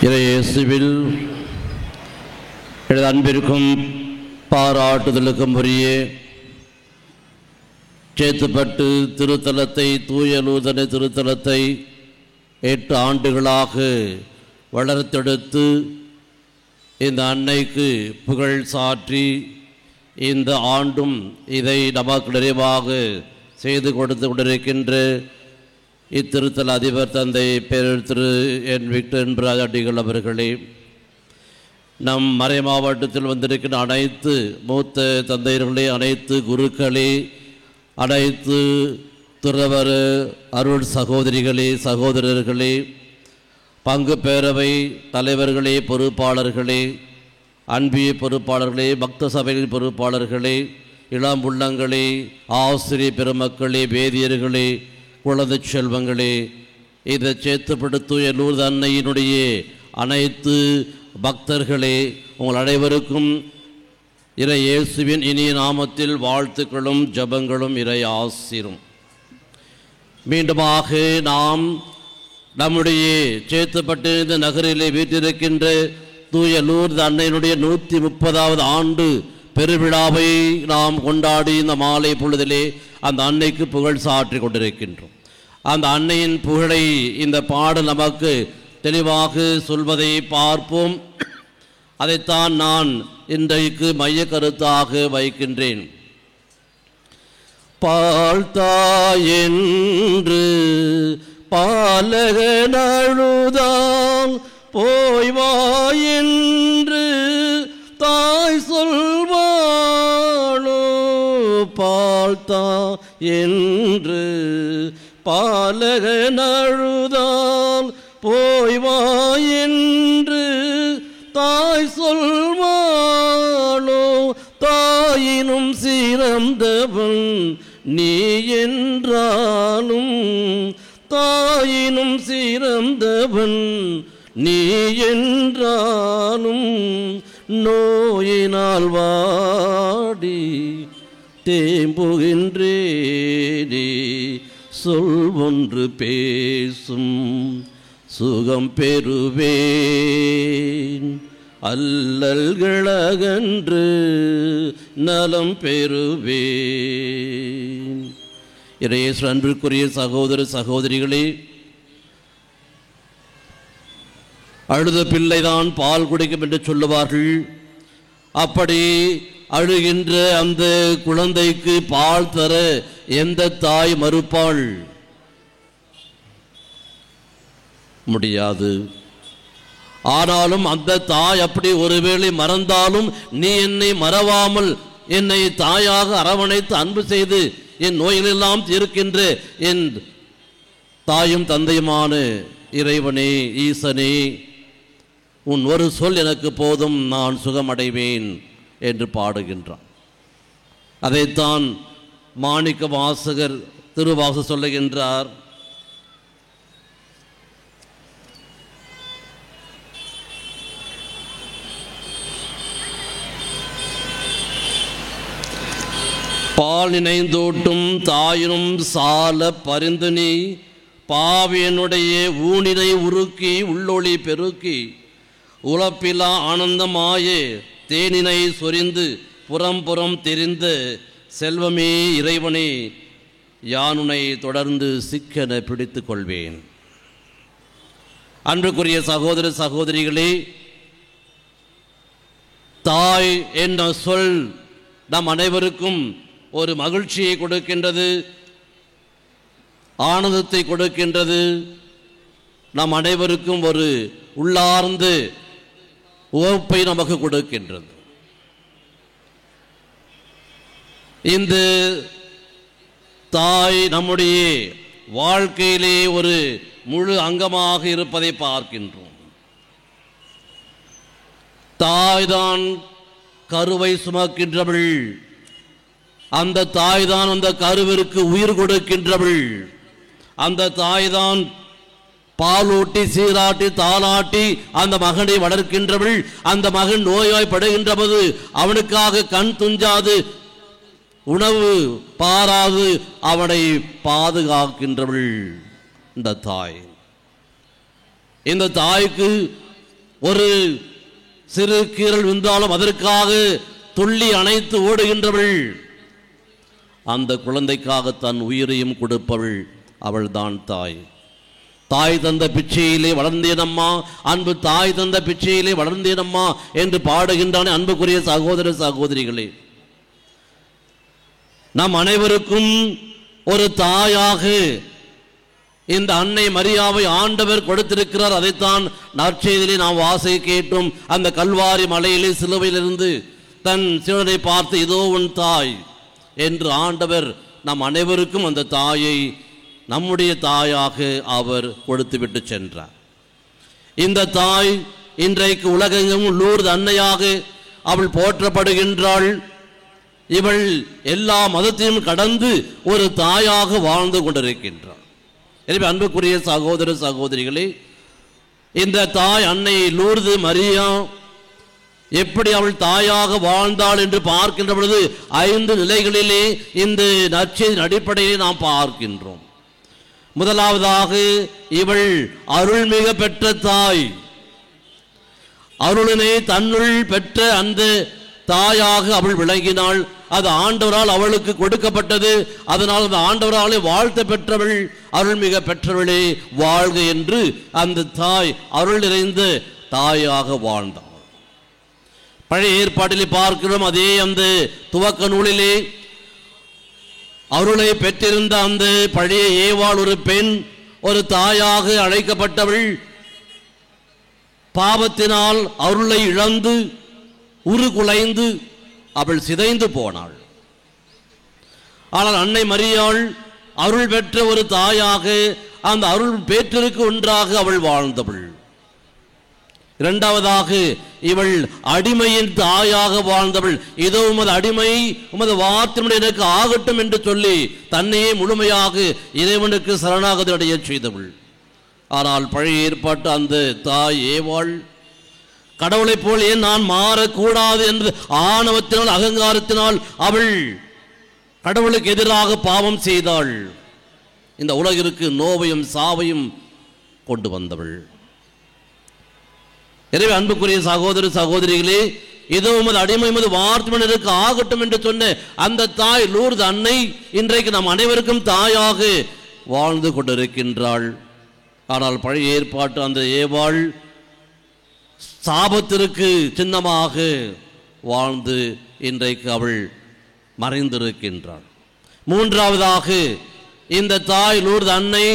இயேசுவில் எனது அன்பிற்கும் பாராட்டுதலுக்கும் உரிய சேத்துப்பட்டு திருத்தலத்தை தூய லூதனை திருத்தலத்தை 8 ஆண்டுகளாக வளர்த்தெடுத்து இந்த அன்னைக்கு புகழ் சாற்றி இந்த ஆண்டும் இதை நமக்கு நிறைவாக செய்து கொடுத்து கொண்டிருக்கின்ற இத்திருத்தல அதிபர் தந்தை பேரர் திரு என் விக்டர் என்பராஜ் அடிகள் அவர்களே, நம் மறை மாவட்டத்தில் வந்திருக்கின்ற அனைத்து மூத்த தந்தையர்களே, அனைத்து குருக்களே, அனைத்து துறவர அருள் சகோதரிகளே சகோதரர்களே, பங்கு பேரவை தலைவர்களே, பொறுப்பாளர்களே, அன்பிய பொறுப்பாளர்களே, பக்த சபையின் பொறுப்பாளர்களே, இளம் உள்ளங்களே, ஆசிரியர் பெருமக்களே, வேதியர்களே, குழந்தை செல்வங்களே, இதை சேத்துப்படுத்திய லூர்து அன்னையினுடைய அனைத்து பக்தர்களே, உங்கள் அனைவருக்கும் இறை இயேசுவின் இனிய நாமத்தில் வாழ்த்துக்களும் ஜபங்களும் இறை ஆசீரும். மீண்டுமாக நாம் நம்முடைய சேத்துப்பட்டு இந்த நகரிலே வீட்டிருக்கின்ற தூய லூர்து அன்னையினுடைய 130வது ஆண்டு பெருவிழாவை நாம் கொண்டாடி இந்த மாலை பொழுதிலே அந்த அன்னைக்கு புகழ் சாற்றி கொண்டிருக்கின்றோம். அந்த அன்னையின் புகழை இந்த பாடல் நமக்கு தெளிவாக சொல்வதை பார்ப்போம். அதைத்தான் நான் இன்றைக்கு மைய கருத்தாக வைக்கின்றேன். பாழ்த்தாயென்று பாலகனழுதான் போய் வா என்று தாய் சொல்வாளோ, பாழ்த்தா என்று பாலகனழுதான் போய் வா என்று தாய் சொல்வாளோ, தாயினும் சிறந்தவன் நீ என்றாலும், தாயினும் சிறந்தவன் நீ என்றாலும், நோயினால் வாடி தேம்புகின்றேனே, சொல் ஒன்று பேசும் சுகம் பெறுவேன், அல்லல்களகன்று நலம் பெறுவேன். இறையேசு அன்பிற்குரிய சகோதர சகோதரிகளே, அழுத பிள்ளைதான் பால் குடிக்கும் என்று சொல்லுவார்கள். அப்படி அழுகின்ற அந்த குழந்தைக்கு பால் தர எந்த தாய் மறுப்பாள்? முடியாது. ஆனாலும் அந்த தாய் அப்படி ஒருவேளை மறந்தாலும், நீ என்னை மறவாமல் என்னை தாயாக அரவணைத்து அன்பு செய்து என் நோய்களெல்லாம் தீர்க்கின்ற என் தாயும் தந்தையுமான இறைவனே, ஈசனே, உன் ஒரு சொல் எனக்கு போதும், நான் சுகமடைவேன் என்று பாடுகின்றான். அதைத்தான் மாணிக்க வாசகர் திருவாச சொல்லுகின்றார். பால் நினைந்தோட்டும் தாயினும் சால பரிந்து நீ பாவியனுடைய ஊனினை உருக்கி உள்ளொளி பெருக்கி உழப்பிலா ஆனந்தமாயே தேனினை சொரிந்து புறம் புறம் தெரிந்த செல்வமே இறைவனே, யானுனை தொடர்ந்து சிக்கென பிடித்து கொள்வேன். அன்புக்குரிய சகோதர சகோதரிகளே, தாய் என்ற சொல் நம் அனைவருக்கும் ஒரு மகிழ்ச்சியை கொடுக்கின்றது, ஆனந்தத்தை கொடுக்கின்றது. நம் அனைவருக்கும் ஒரு உள்ளார்ந்த உவப்பை நமக்கு கொடுக்கின்றது. இந்த தாய் நம்முடைய வாழ்க்கையிலே ஒரு முழு அங்கமாக இருப்பதை பார்க்கின்றோம். தாய்தான் கருவை சுமக்கின்றவள், அந்த தாய்தான் அந்த கருவிற்கு உயிர் கொடுக்கின்றவள், அந்த தாய்தான் பாலூட்டி சீராட்டி தாளாட்டி அந்த மகனை வளர்க்கின்றவள். அந்த மகன் நோய்வாய்ப்படுகின்ற போது அவனுக்காக கண் துஞ்சாது உணவு பாராது அவனை பாதுகாக்கின்றவள் இந்த தாய். இந்த தாய்க்கு ஒரு சிறு கீறல் விழுந்தாலும் அதற்காக துள்ளி அணைத்து ஓடுகின்றவள், அந்த குழந்தைக்காக தன் உயிரையும் கொடுப்பவள் அவள்தான் தாய். தாய் தந்த பிச்சையிலே வளர்ந்தேனம்மா, அன்பு தாய் தந்த பிச்சையிலே வளர்ந்தேனம்மா என்று பாடுகின்றானே அன்புக்குரிய சகோதர சகோதரிகளே. நம் அனைவருக்கும் ஒரு தாயாக இந்த அன்னை மரியாவை ஆண்டவர் கொடுத்திருக்கிறார். அதைத்தான் நற்செய்தியிலே நாம் வாசிக்க கேட்டோம். அந்த கல்வாரி மலையிலே சிலுவையிலிருந்து தன் சீடரை பார்த்து இதோ உன் தாய் என்று ஆண்டவர் நம் அனைவருக்கும் அந்த தாயை நம்முடைய தாயாக அவர் கொடுத்துவிட்டு சென்றார். இந்த தாய் இன்றைக்கு உலகெங்கும் லூர்து அன்னையாக அவள் போற்றப்படுகின்றாள். இவள் எல்லா மதத்தையும் கடந்து ஒரு தாயாக வாழ்ந்து கொண்டிருக்கின்றாள். எனவே அன்புக்குரிய சகோதர சகோதரிகளே, இந்த தாய் அன்னை லூர்து மரியா எப்படி அவள் தாயாக வாழ்ந்தாள் என்று பார்க்கின்ற பொழுது 5 நிலைகளிலே இந்த நற்செய்தியின் அடிப்படையிலே நாம் பார்க்கின்றோம். முதலாவதாக இவள் அருள்மிக பெற்ற தாய். அருளினை தன்னுள் பெற்ற அந்த தாயாக அவள் விளங்கினாள். அது ஆண்டவரால் அவளுக்கு கொடுக்கப்பட்டது. அதனால் அந்த ஆண்டவராலே வாழ்த்து பெற்றவள், அருள்மிக பெற்றவளே வாழ்க என்று அந்த தாய் அருள் நிறைந்த தாயாக வாழ்ந்தாள். பழைய ஏற்பாட்டிலே பார்க்கிறோம். அதே அந்த துவக்க நூலிலே அருளை பெற்றிருந்த அந்த பழைய ஏவாள் ஒரு பெண், ஒரு தாயாக அழைக்கப்பட்டவள், பாவத்தினால் அருளை இழந்து உருகுலைந்து அவள் சிதைந்து போனாள். ஆனால் அன்னை மரியாள் அருள் பெற்ற ஒரு தாயாக அந்த அருள் பேற்றிற்கு ஒன்றாக அவள் வாழ்ந்தவள். இரண்டாவதாக இவள் அடிமையின் தாயாக வாழ்ந்தவள். இதோ உமது அடிமை, உமது வார்த்தை எனக்கு ஆகட்டும் என்று சொல்லி தன்னையே முழுமையாக இறைவனுக்கு சரணாகதி அடைய செய்தவள். ஆனால் பழைய ஏற்பாட்டு அந்த தாய் ஏவாள் கடவுளை போல் ஏன் நான் மாறக்கூடாது என்று ஆணவத்தினால் அகங்காரத்தினால் அவள் கடவுளுக்கு எதிராக பாவம் செய்தாள். இந்த உலகிற்கு நோவையும் சாவையும் கொண்டு வந்தவள். எனவே அன்புக்குரிய சகோதர சகோதரிகளே, இதோ உமது அடிமை உமது வார்த்தை ஆகட்டும் என்று சொன்ன அந்த தாய் லூர்து அன்னை இன்றைக்கு நம் அனைவருக்கும் தாயாக வாழ்ந்து கொண்டிருக்கின்றாள். ஆனால் பழைய ஏற்பாட்டு அந்த ஏவாள் சாபத்திற்கு சின்னமாக வாழ்ந்து இன்றைக்கு அவள் மறைந்திருக்கின்றாள். மூன்றாவதாக இந்த தாய் லூர்து அன்னை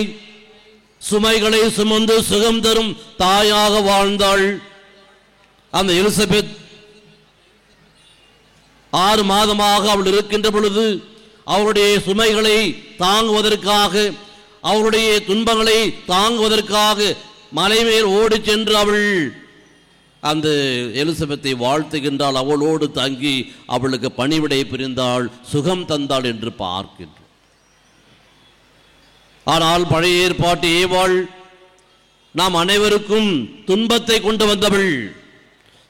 சுமைகளை சுமந்து சுகம் தரும் தாயாக வாழ்ந்தாள். அந்த எலிசபெத் 6 மாதமாக அவள் இருக்கின்ற பொழுது அவருடைய சுமைகளை தாங்குவதற்காக, அவருடைய துன்பங்களை தாங்குவதற்காக மலை மேல் ஓடி சென்று அவள் அந்த எலிசபெத்தை வாழ்த்துகின்றாள். அவளோடு தங்கி அவளுக்கு பணிவிடை புரிந்தாள், சுகம் தந்தாள் என்று பார்க்கின்றோம். ஆனால் பழைய ஏற்பாட்டு ஏவாள் நாம் அனைவருக்கும் துன்பத்தை கொண்டு வந்தவள்,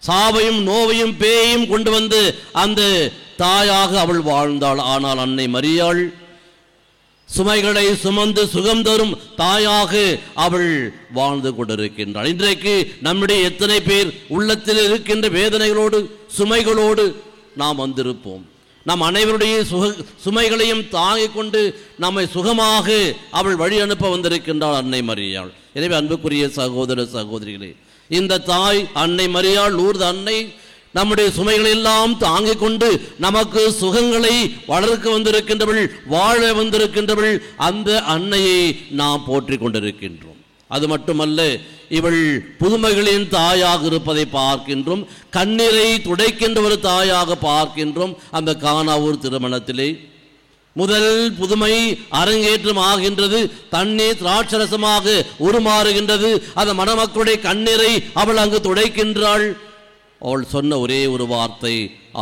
சாவையும் நோவையும் பேயையும் கொண்டு வந்து அந்த தாயாக அவள் வாழ்ந்தாள். ஆனால் அன்னை மரியாள் சுமைகளை சுமந்து சுகம் தரும் தாயாக அவள் வாழ்ந்து கொண்டிருக்கின்றாள். இன்றைக்கு நம்முடைய எத்தனை பேர் உள்ளத்தில் இருக்கின்ற வேதனைகளோடு சுமைகளோடு நாம் வந்திருப்போம். நம் அனைவருடைய சுமைகளையும் தாங்கிக் கொண்டு நம்மை சுகமாக அவள் வழி அனுப்ப வந்திருக்கின்றாள் அன்னை மரியாள். எனவே அன்புக்குரிய சகோதர சகோதரிகளே, இந்த தாய் அன்னை மரியாள் லூர்து அன்னை நம்முடைய சுமைகளை எல்லாம் தாங்கிக் கொண்டு நமக்கு சுகங்களை வளர்க்க வந்திருக்கின்றவள், வாழ வந்திருக்கின்றவள். அந்த அன்னையை நாம் போற்றிக் கொண்டிருக்கின்றோம். அது மட்டுமல்ல, இவள் புதுமைகளின் தாயாக இருப்பதை பார்க்கின்றோம். கண்ணீரை துடைக்கின்ற ஒரு தாயாக பார்க்கின்றோம். அந்த கானாவூர் திருமணத்திலே முதல் புதுமை அரங்கேற்றம் ஆகின்றது. தண்ணீர் திராட்சரசமாக உருமாறுகின்றது. அந்த மணமக்களுடைய கண்ணீரை அவள் அங்கு துடைக்கின்றாள். அவள் சொன்ன ஒரே ஒரு வார்த்தை,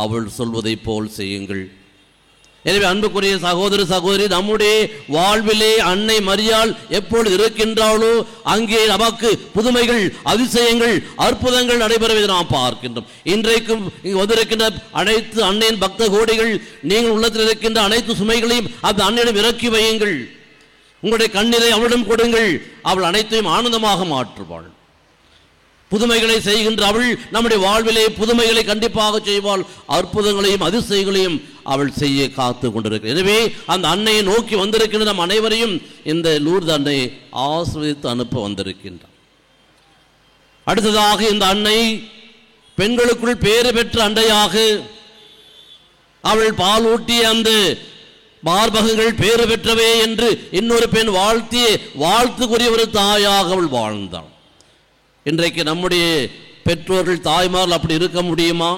அவள் சொல்வதை போல் செய்யுங்கள். எனவே அன்புக்குரிய சகோதர சகோதரி, நம்முடைய வாழ்விலே அன்னை மரியாள் எப்பொழுது இருக்கின்றாளோ அங்கே நமக்கு புதுமைகள், அதிசயங்கள், அற்புதங்கள் நடைபெறுவதை நாம் பார்க்கின்றோம். இன்றைக்கும் இங்கு வந்திருக்கின்ற அனைத்து அன்னையின் பக்த கோடிகள், நீங்கள் உள்ளத்தில் இருக்கின்ற அனைத்து சுமைகளையும் அந்த அன்னையிடம் இறக்கி வையுங்கள். உங்களுடைய கண்ணீரை அவளிடம் கொடுங்கள். அவள் அனைத்தையும் ஆனந்தமாக மாற்றுவாள். புதுமைகளை செய்கின்ற அவள் நம்முடைய வாழ்விலே புதுமைகளை கண்டிப்பாக செய்வாள். அற்புதங்களையும் அதிசயங்களையும் அவள் செய்ய காத்து கொண்டிருக்கிறார். எனவே அந்த அன்னையை நோக்கி வந்திருக்கின்ற நம் அனைவரையும் இந்த லூர்து அன்னை ஆசீர்வதித்து அனுப்ப வந்திருக்கின்றார். அடுத்ததாக இந்த அன்னை பெண்களுக்குள் பேறு பெற்ற அன்னையாக, அவள் பால் ஊட்டிய அந்த மார்பகங்கள் பேறு பெற்றவே என்று இன்னொரு பெண் வாழ்த்திய வாழ்த்துக்குரிய ஒரு தாயாக அவள் வாழ்ந்தாள். இன்றைக்கு நம்முடைய பெற்றோர்கள் தாய்மார்கள் அப்படி இருக்க முடியுமா?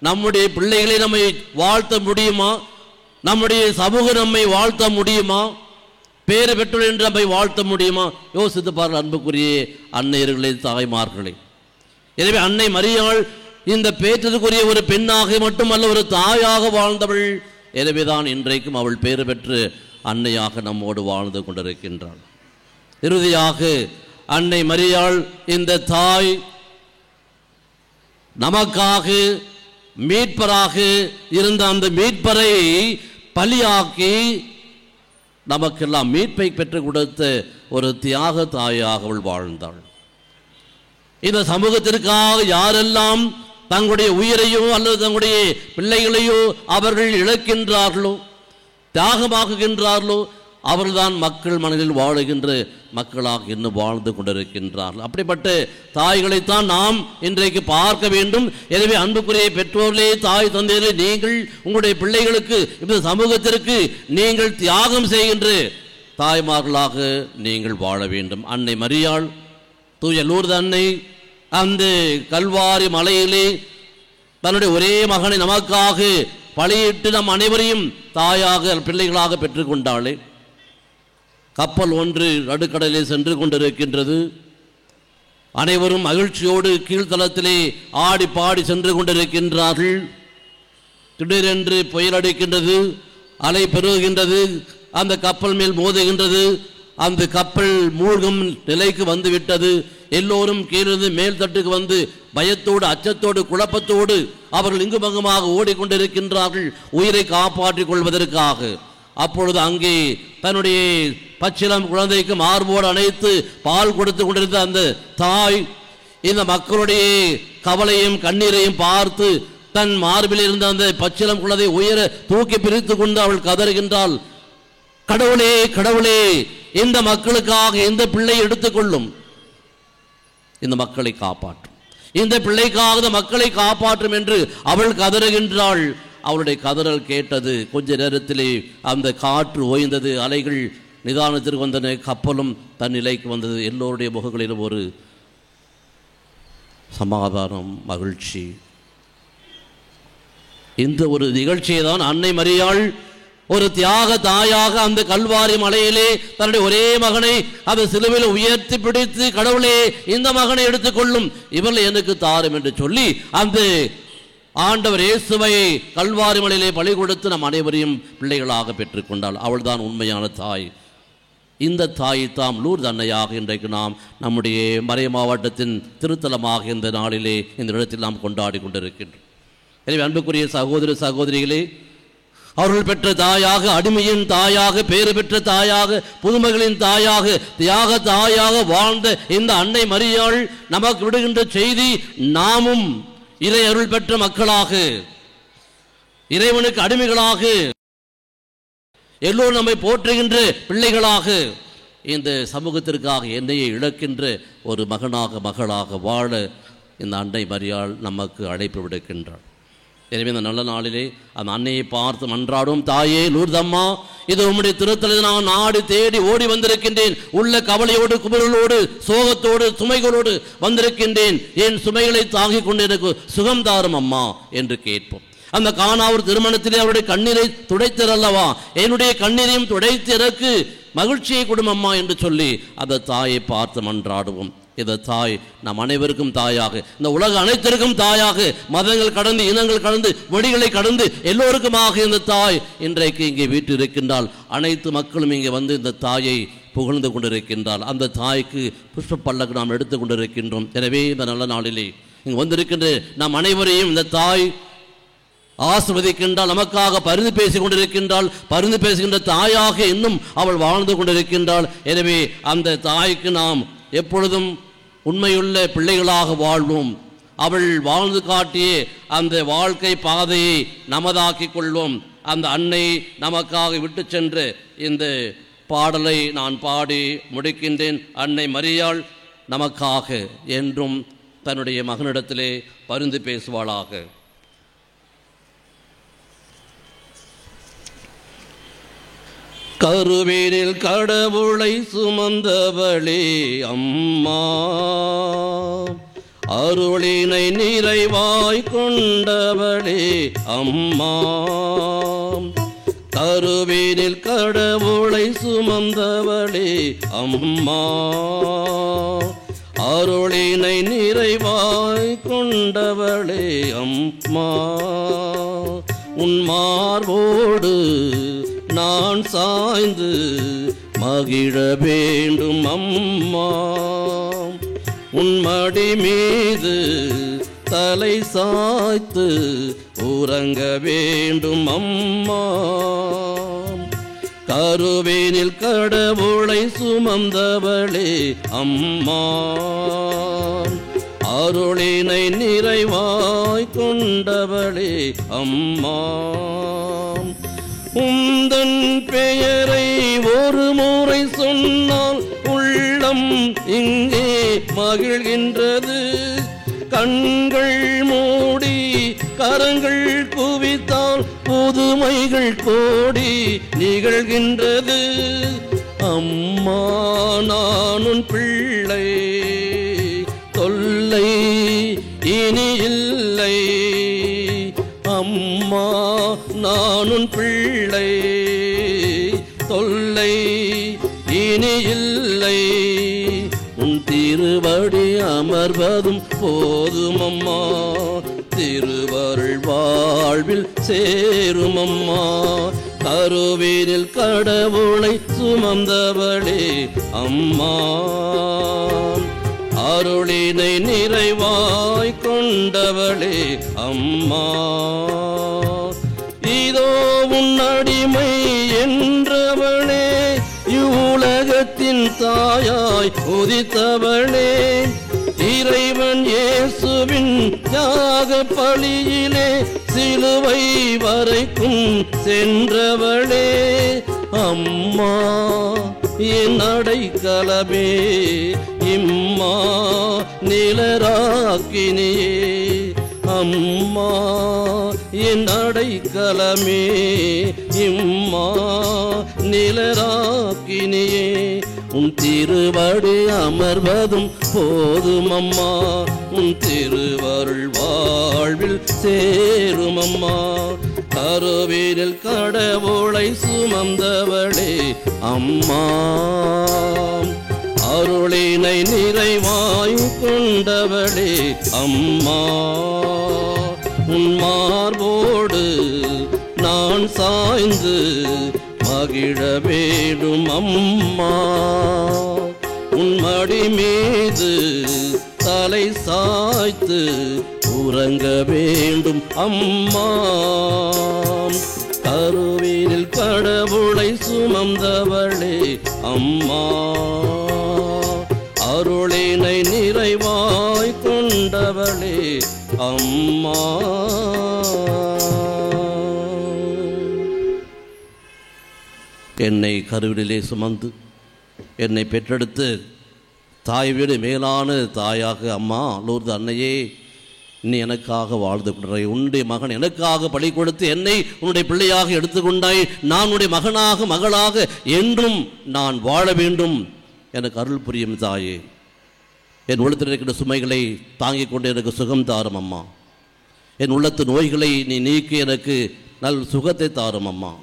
நம்முடைய பிள்ளைகளை நம்மை வாழ்த்த முடியுமா? நம்முடைய சமூகம் நம்மை வாழ்த்த முடியுமா? பேறு பெற்றோர் என்று நம்மை வாழ்த்த முடியுமா? யோசித்து பாருங்கள் அன்புக்குரிய அன்னையர்களே, தாய்மார்களே. எனவே அன்னை மரியாள் இந்த பேற்றதுக்குரிய ஒரு பெண்ணாக மட்டுமல்ல, ஒரு தாயாக வாழ்ந்தவள். எனவேதான் இன்றைக்கும் அவள் பேறு பெற்று அன்னையாக நம்மோடு வாழ்ந்து கொண்டிருக்கின்றாள். இறுதியாக அன்னை மரியாள் இந்த தாய் நமக்காக மீட்பராக இருந்த அந்த மீட்பரை பலியாக்கி நமக்கெல்லாம் மீட்பை பெற்றுக் கொடுத்த ஒரு தியாக தாயாக அவள் வாழ்ந்தாள். இந்த சமூகத்திற்காக யாரெல்லாம் தங்களுடைய உயிரையோ அல்லது தங்களுடைய பிள்ளைகளையோ அவர்கள் இழக்கின்றார்களோ, தியாகமாக்குகின்றார்களோ, அவர்கள்தான் மக்கள் மனதில் வாழுகின்ற மக்களாக இன்னும் வாழ்ந்து கொண்டிருக்கின்றார்கள். அப்படிப்பட்ட தாய்களைத்தான் நாம் இன்றைக்கு பார்க்க வேண்டும். எனவே அன்புக்குரிய பெற்றோர்களே, தாய் தந்தையரே, நீங்கள் உங்களுடைய பிள்ளைகளுக்கு இந்த சமூகத்திற்கு நீங்கள் தியாகம் செய்கின்ற தாய்மார்களாக நீங்கள் வாழ வேண்டும். அன்னை மரியாள், தூய லூர்து அன்னை அந்த கல்வாரி மலையிலே தன்னுடைய ஒரே மகனை நமக்காக பலியிட்டு நம் அனைவரையும் தாயாக பிள்ளைகளாக பெற்றுக்கொண்டாளே. கப்பல் ஒன்று நடுக்கடலிலே சென்று கொண்டிருக்கின்றது. அனைவரும் மகிழ்ச்சியோடு கீழ்த்தளத்திலே ஆடி பாடி சென்று கொண்டிருக்கின்றார்கள். திடீரென்று புயல் அடிக்கின்றது, அலை பெருகுகின்றது, அந்த கப்பல் மேல் மோதுகின்றது. அந்த கப்பல் மூழ்கும் நிலைக்கு வந்து விட்டது. எல்லோரும் கீழிருந்து மேல் தட்டுக்கு வந்து பயத்தோடு அச்சத்தோடு குழப்பத்தோடு அவர்கள் இங்குமங்குமாக ஓடிக்கொண்டிருக்கின்றார்கள் உயிரை காப்பாற்றிக் கொள்வதற்காக. அப்பொழுது அங்கே தன்னுடைய பச்சிளம் குழந்தைக்கு மார்போடு அணைத்து பால் கொடுத்து கொண்டிருந்த அந்த தாய் இந்த மக்களுடைய கவலையும் கண்ணீரையும் பார்த்து தன் மார்பில் இருந்த அந்த பச்சிளம் குழந்தை உயர தூக்கி பிரித்து கொண்டு அவள் கதறுகின்றாள், கடவுளே கடவுளே, இந்த மக்களுக்காக இந்த பிள்ளை எடுத்துக்கொள்ளும், இந்த மக்களை காப்பாற்றும், இந்த பிள்ளைக்காக மக்களை காப்பாற்றும் என்று அவள் கதறுகின்றாள். அவளுடைய கதறல் கேட்டது. கொஞ்ச நேரத்திலே அந்த காற்று ஓய்ந்தது, அலைகள் நிதானத்திற்கு வந்தன, கப்பலும் தன் நிலைக்கு வந்தது. எல்லோருடைய முகங்களிலும் ஒரு சமாதானம், மகிழ்ச்சி. இந்த ஒரு நிகழ்ச்சியை தான் அன்னை மரியாள் ஒரு தியாக தாயாக அந்த கல்வாரி மலையிலே தன்னுடைய ஒரே மகனை அந்த சிலுவையில் உயர்த்தி பிடித்து, கடவுளே இந்த மகனை எடுத்துக்கொள்ளும், இவர்களை எனக்கு தாரும் என்று சொல்லி அந்த ஆண்டவர் இயேசுவை கல்வாரி மலையிலே பலி கொடுத்து நம் அனைவரையும் பிள்ளைகளாக பெற்றுக்கொண்டாள். அவள் தான் உண்மையான தாய். இந்த தாயை தாம் லூர்து அன்னையாக இன்றைக்கு நாம் நம்முடைய மறை மாவட்டத்தின் திருத்தலமாக இந்த நாளிலே இந்த இடத்தில் நாம் கொண்டாடி கொண்டிருக்கின்றோம். எனவே அன்புக்குரிய சகோதர சகோதரிகளே, அவர்கள் பெற்ற தாயாக, அடிமையின் தாயாக, பேறு பெற்ற தாயாக, புதுமகளின் தாயாக, தியாக தாயாக வாழ்ந்த இந்த அன்னை மரியாள் நமக்கு விடுகின்ற செய்தி, நாமும் இறை அருள் பெற்ற மக்களாக, இறைவனுக்கு அடிமைகளாக, எல்லோரும் நம்மை போற்றுகின்ற பிள்ளைகளாக, இந்த சமூகத்திற்காக என்னையை இழக்கின்ற ஒரு மகனாக மகளாக வாழ இந்த அன்னை மரியாள் நமக்கு அழைப்பு விடுக்கின்றாள். எனவே இந்த நல்ல நாளிலே அந்த அன்னையை பார்த்து மன்றாடும், தாயே லூர்தம்மா, இது உம்முடைய திருத்தலத்தில் நான் நாடி தேடி ஓடி வந்திருக்கின்றேன். உள்ள கவலையோடு, குமுறலோடு, சோகத்தோடு, சுமைகளோடு வந்திருக்கின்றேன். என் சுமைகளை தாங்கிக் கொண்டு எனக்கு சுகம் தாரும் அம்மா என்று கேட்போம். அந்த கானாவூர் திருமணத்திலே அவருடைய கண்ணீரை துடைத்தரல்லவா, என்னுடைய கண்ணீரையும் துடைத்து எனக்கு மகிழ்ச்சியை கொடும் அம்மா என்று சொல்லி அந்த தாயை பார்த்து மன்றாடுவோம். இந்த தாய் நம் அனைவருக்கும் தாயாக, இந்த உலக அனைத்திற்கும் தாயாக, மதங்கள் கடந்து, இனங்கள் கடந்து, மொழிகளை கடந்து எல்லோருக்குமாக இந்த தாய் இன்றைக்கு இங்கே வீட்டு இருக்கின்றால். அனைத்து மக்களும் இங்கே வந்து இந்த தாயை புகழ்ந்து கொண்டிருக்கின்றால். அந்த தாய்க்கு புஷ்ப பல்லக்கு நாம் எடுத்து கொண்டிருக்கின்றோம். எனவே இந்த நல்ல நாளிலே இங்கு வந்திருக்கின்ற நாம் அனைவரையும் இந்த தாய் ஆசிர்வதிக்கின்றாள், நமக்காக பரிந்து பேசிக் கொண்டிருக்கின்றாள். பரிந்து பேசுகின்ற தாயாக இன்னும் அவள் வாழ்ந்து கொண்டிருக்கின்றாள். எனவே அந்த தாய்க்கு நாம் எப்பொழுதும் உண்மையுள்ள பிள்ளைகளாக வாழ்வோம். அவள் வாழ்ந்து காட்டிய அந்த வாழ்க்கை பாதையை நமதாக்கிக் கொள்வோம். அந்த அன்னை நமக்காக விட்டு சென்று இந்த பாடலை நான் பாடி முடிக்கின்றேன். அன்னை மரியாள் நமக்காக என்றும் தன்னுடைய மகனிடத்திலே பரிந்து பேசுவாளாக. கருவேனில் கடவுளை சுமந்தவளே அம்மா, அருளினை நிறைவாய் கொண்டவளே அம்மா, கருவேனில் கடவுளை சுமந்தவளே அம்மா, அருளினை நிறைவாய் கொண்டவளே அம்மா, உன் மார்போடு நான் சாய்ந்து மகிழ வேண்டும் அம்மா, உன் மடி மீது தலை சாய்த்து உறங்க வேண்டும் அம்மா, கருவேனில் கடவுளை சுமந்தவளே அம்மா, அருளினை நிறைவாய் கொண்டவளே அம்மா, உந்தன் பெயரை ஒரு முறை சொன்னால் உள்ளம் இங்கே மகிழ்கின்றது, கண்கள் மூடி கரங்கள் குவித்தால் புதுமைகள் கோடி நிகழ்கின்றது. அம்மா நான் உன் பிள்ளை, தொல்லை இனி இல்லை, அம்மா நான் உன் பிள்ளை, தொல்லை இனி இல்லை, உன் திருவடி அமர்வதும் போதும் அம்மா, திருவருள் வாழ்வில் சேரும் அம்மா, கருவேனில் கடவுளை சுமந்தவளே அம்மா, அருளினை நிறைவாய் கொண்டவளே அம்மா, இதோ உன் அடிமை என்றவளே, இவ்வுலகத்தின் தாயாய் உதித்தவளே, இறைவன் இயேசுவின் தியாக பலியிலே சிலுவை வரைக்கும் சென்றவளே அம்மா, என் அடைக்கலமே இம்மா நிலராக்கினியே, அம்மா என் அடைக்கலமே இம்மா நிலராக்கினியே, உன் திருவடி அமர்வதும் போதும் அம்மா, உன் திருவருள் வாழ்வில் சேரும் அம்மா, கருவேனில் கடவுளை சுமந்தவளே அம்மா, அருளினை நிறைவாய் கொண்டவளே அம்மா, உன் மார்போடு நான் சாய்ந்து மகிழ வேண்டும் அம்மா, உன் மடி மீது தலை சாய்த்து உறங்க வேண்டும் அம்மா, கருவேனில் கடவுளை சுமந்தவளே அம்மா, அருளினை நிறைவாய் கொண்டவளே அம்மா. என்னை கருவிலே சுமந்து என்னை பெற்றெடுத்து தாய் வீடு மேலான தாயாக அம்மா லூர்து அன்னையே, நீ எனக்காக வாழ்ந்து கொண்டாய், உன்னுடைய மகன் எனக்காக பலி கொடுத்து என்னை உன்னுடைய பிள்ளையாக எடுத்துக்கொண்டாய், நான் உன்னுடைய மகனாக மகளாக என்றும் நான் வாழ வேண்டும், எனக்கு அருள் புரியும் தாயே, என் உள்ளத்தில் இருக்கிற சுமைகளை தாங்கிக் கொண்டு எனக்கு சுகம் தாரும் அம்மா, என் உள்ளத்து நோய்களை நீ நீக்கி எனக்கு நல் சுகத்தை தாரும் அம்மா,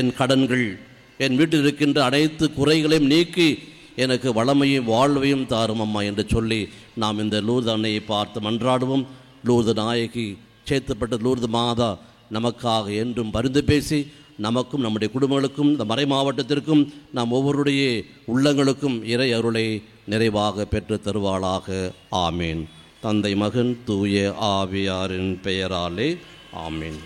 என் கடன்கள் என் வீட்டில் இருக்கின்ற அனைத்து குறைகளையும் நீக்கி எனக்கு வளமையும் வாழ்வையும் தாரும் அம்மா என்று சொல்லி நாம் இந்த லூர்து அன்னையை பார்த்து மன்றாடுவோம். லூர்து நாயகி சேர்த்துப்பட்ட லூர்து மாதா நமக்காக என்றும் பரிந்து பேசி நமக்கும் நம்முடைய குடும்பங்களுக்கும் இந்த மறை மாவட்டத்திற்கும் நாம் ஒவ்வொருடைய உள்ளங்களுக்கும் இறை அருளை நிறைவாக பெற்று தருவாளாக. ஆமீன். தந்தை மகன் தூய ஆவியாரின் பெயராலே ஆமீன்.